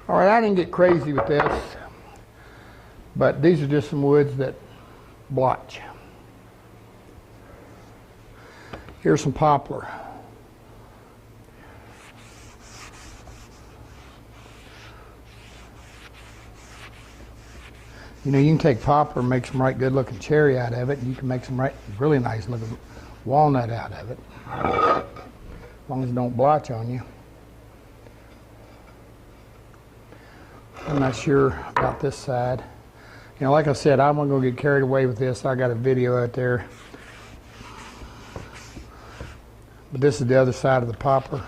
All right, I didn't get crazy with this, but these are just some woods that blotch. Here's some poplar. You know, you can take poplar and make some right good looking cherry out of it, and you can make some right really nice looking walnut out of it, as long as it don't blotch on you. I'm not sure about this side. You know, like I said, I'm not going to get carried away with this. I got a video out there. But this is the other side of the poplar.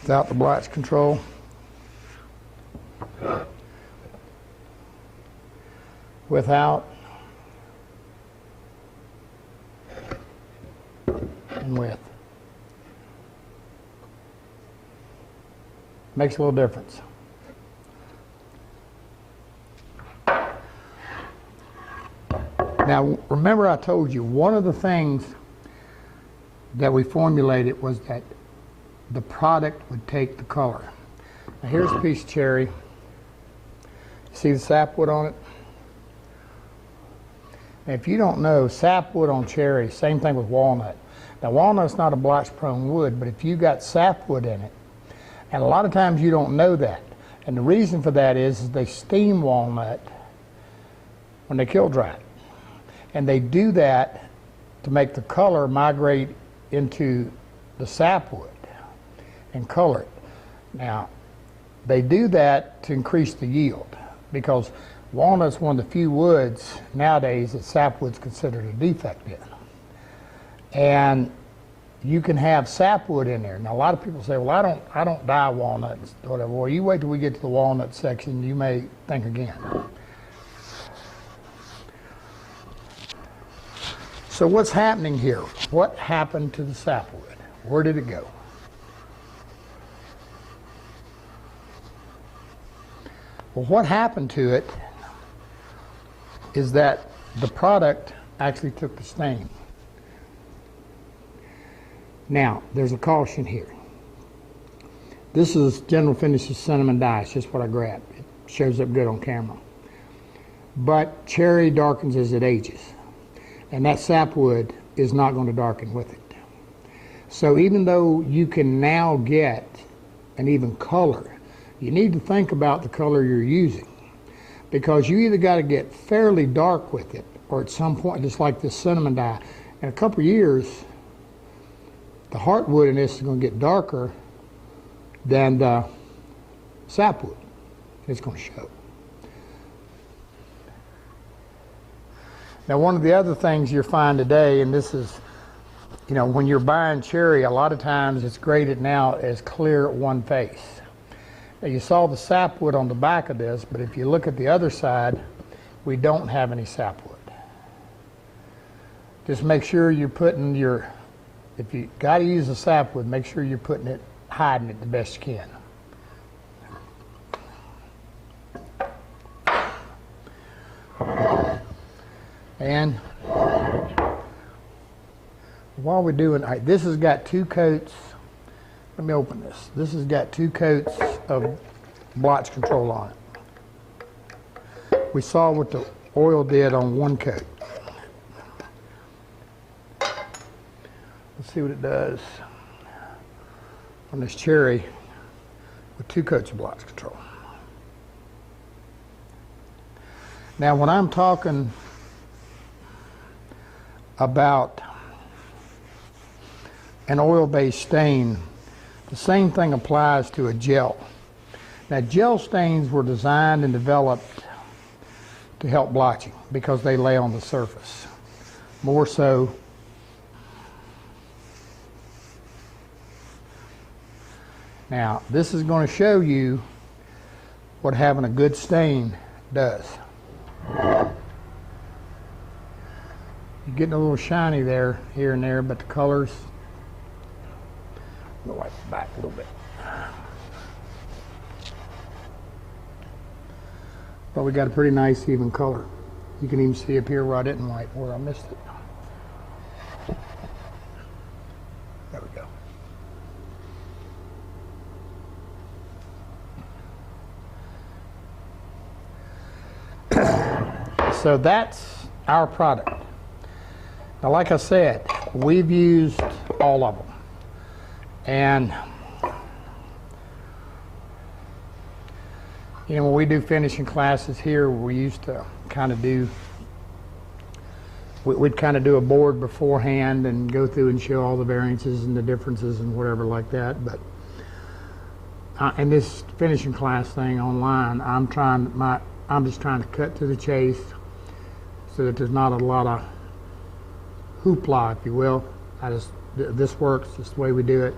Without the blotch control. Without. And with. Makes a little difference. Now, remember I told you, one of the things that we formulated was that the product would take the color. Now, here's a piece of cherry. See the sapwood on it? Now, if you don't know, sapwood on cherry, same thing with walnut. Now, walnut's not a blotch-prone wood, but if you got sapwood in it, and a lot of times you don't know that. And the reason for that is they steam walnut when they kiln dry it. And they do that to make the color migrate into the sapwood and color it. Now, they do that to increase the yield, because walnut's one of the few woods nowadays that sapwood's considered a defect in. And you can have sapwood in there. Now, a lot of people say, well, I don't dye walnuts, whatever. Well, you wait till we get to the walnut section, you may think again. So what's happening here? What happened to the sapwood? Where did it go? Well, what happened to it is that the product actually took the stain. Now, there's a caution here. This is General Finishes cinnamon dye. It's just what I grabbed. It shows up good on camera. But cherry darkens as it ages. And that sapwood is not going to darken with it. So even though you can now get an even color, you need to think about the color you're using. Because you either got to get fairly dark with it, or at some point, just like this cinnamon dye, in a couple of years, the heartwood in this is going to get darker than the sapwood. It's going to show. Now, one of the other things you'll find today, and this is, you know, when you're buying cherry, a lot of times it's graded now as clear one face. Now, you saw the sapwood on the back of this, but if you look at the other side, we don't have any sapwood. Just make sure you're putting your, if you got to use the sapwood, make sure you're putting it, hiding it the best you can. And while we're doing, all right, this has got 2 coats. Let me open this. This has got 2 coats of blotch control on it. We saw what the oil did on 1 coat. Let's see what it does on this cherry with 2 coats of blotch control. Now, when I'm talking about an oil-based stain, the same thing applies to a gel. Now, gel stains were designed and developed to help blotching because they lay on the surface. More so, now this is going to show you what having a good stain does. You're getting a little shiny there, here and there, but the colors, I'm going to wipe it back a little bit. But we got a pretty nice even color. You can even see up here where I didn't wipe, where I missed it. There we go. So that's our product. Now, like I said, we've used all of them. And, you know, when we do finishing classes here, we used to kind of do, we'd kind of do a board beforehand and go through and show all the variances and the differences and whatever like that. But in this finishing class thing online, I'm just trying to cut to the chase so that there's not a lot of hoopla, if you will. This works. This is the way we do it.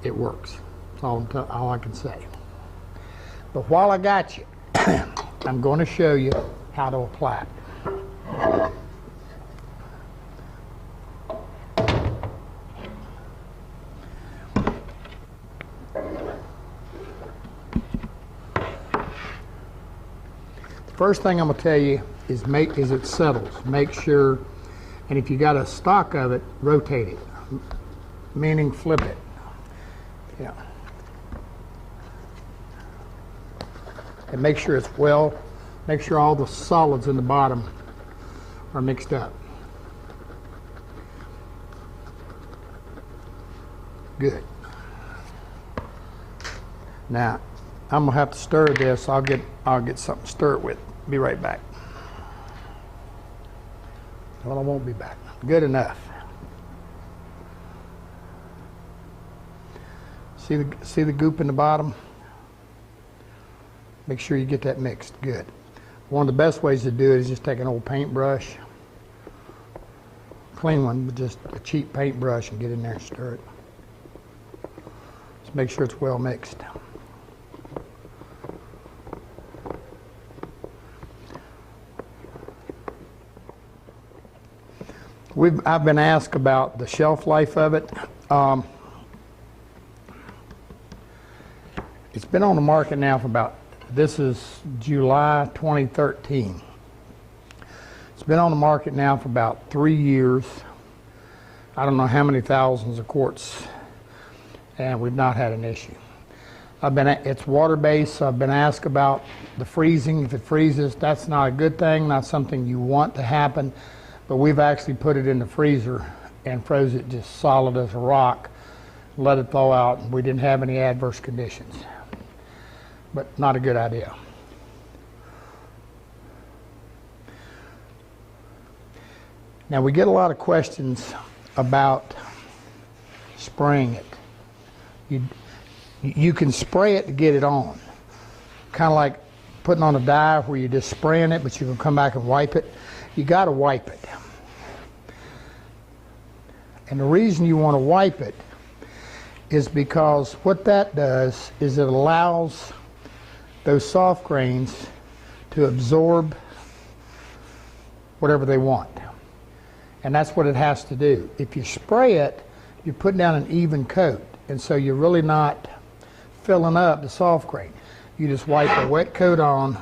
It works. That's all I can say. But while I got you, I'm going to show you how to apply it. First thing I'm going to tell you is it settles. Make sure, and if you got a stock of it, rotate it, meaning flip it. Yeah. And make sure it's make sure all the solids in the bottom are mixed up. Good. Now, I'm gonna have to stir this. I'll get something to stir it with. Be right back. Well, I won't be back. Good enough. See the goop in the bottom? Make sure you get that mixed. Good. One of the best ways to do it is just take an old paintbrush, clean one, but just a cheap paintbrush, and get in there and stir it. Just make sure it's well mixed. I've been asked about the shelf life of it. It's been on the market now for this is July 2013. It's been on the market now for about 3 years. I don't know how many thousands of quarts, and we've not had an issue. It's water-based, so I've been asked about the freezing. If it freezes, that's not a good thing, not something you want to happen. But we've actually put it in the freezer and froze it just solid as a rock, let it thaw out, and we didn't have any adverse conditions. But not a good idea. Now, we get a lot of questions about spraying it. You can spray it to get it on, kind of like putting on a dye where you're just spraying it, but you can come back and wipe it. You got to wipe it. And the reason you want to wipe it is because what that does is it allows those soft grains to absorb whatever they want. And that's what it has to do. If you spray it, you're putting down an even coat, and so you're really not filling up the soft grain. You just wipe a wet coat on,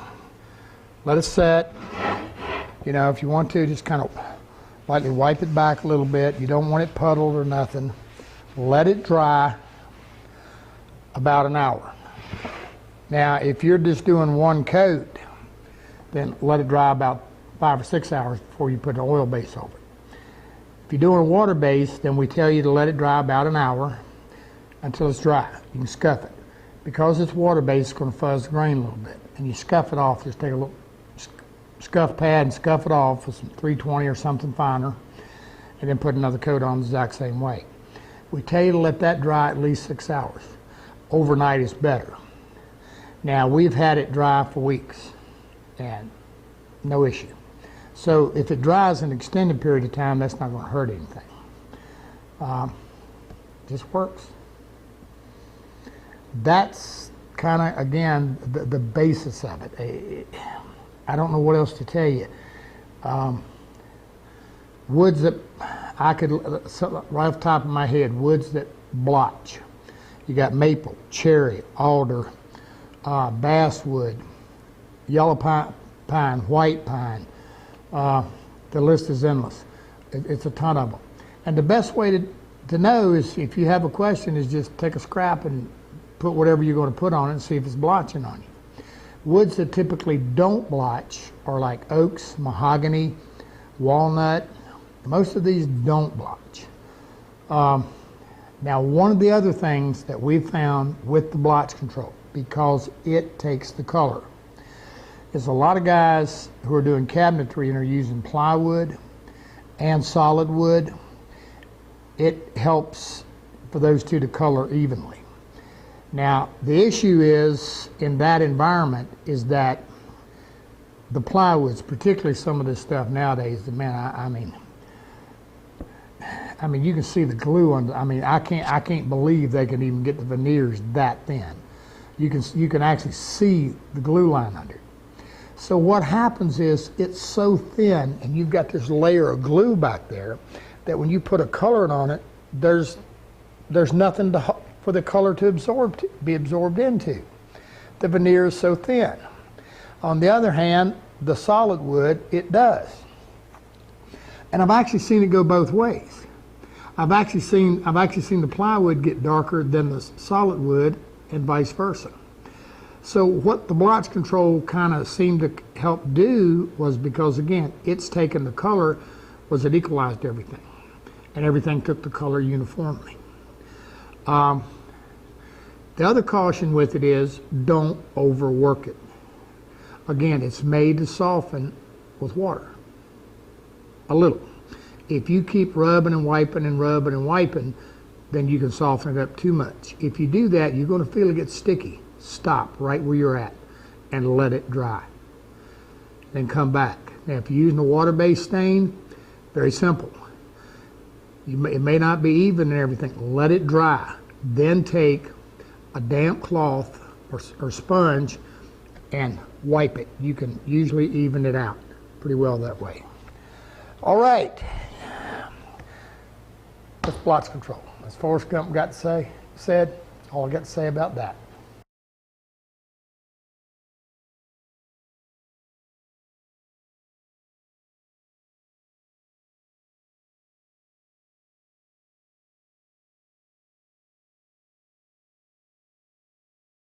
let it set. You know, if you want to, just kind of lightly wipe it back a little bit. You don't want it puddled or nothing. Let it dry about an hour. Now, if you're just doing one coat, then let it dry about 5 or 6 hours before you put an oil base over it. If you're doing a water base, then we tell you to let it dry about an hour until it's dry. You can scuff it. Because it's water based, it's going to fuzz the grain a little bit. And you scuff it off. Just take a little scuff pad and scuff it off with some 320 or something finer, and then put another coat on the exact same way. We tell you to let that dry at least 6 hours. Overnight is better. Now, we've had it dry for weeks, and no issue. So if it dries an extended period of time, that's not going to hurt anything. Just works. That's kind of, again, the basis of it. I don't know what else to tell you. Woods that I could, right off the top of my head, woods that blotch. You got maple, cherry, alder, basswood, yellow pine, white pine. The list is endless. It's a ton of them. And the best way to know is, if you have a question, is just take a scrap and put whatever you're going to put on it and see if it's blotching on you. Woods that typically don't blotch are like oaks, mahogany, walnut. Most of these don't blotch. Now, one of the other things that we've found with the blotch control, because it takes the color, is a lot of guys who are doing cabinetry and are using plywood and solid wood. It helps for those two to color evenly. Now, the issue is in that environment is that the plywoods, particularly some of this stuff nowadays, man, I mean, you can see the glue on. I can't believe they can even get the veneers that thin. You can actually see the glue line under it. So what happens is it's so thin, and you've got this layer of glue back there that when you put a color on it, there's nothing for the color to be absorbed into. The veneer is so thin. On the other hand, the solid wood, it does. And I've actually seen it go both ways. I've actually seen the plywood get darker than the solid wood and vice versa. So what the blotch control kind of seemed to help do was, because again, it's taken the color, was it equalized everything. And everything took the color uniformly. The other caution with it is don't overwork it. Again, it's made to soften with water. A little. If you keep rubbing and wiping and rubbing and wiping, then you can soften it up too much. If you do that, you're going to feel it get sticky. Stop right where you're at and let it dry. Then come back. Now, if you're using a water-based stain, very simple. It may not be even and everything. Let it dry. Then take a damp cloth or sponge and wipe it. You can usually even it out pretty well that way. All right. That's blotch control. As Forrest Gump said, all I got to say about that.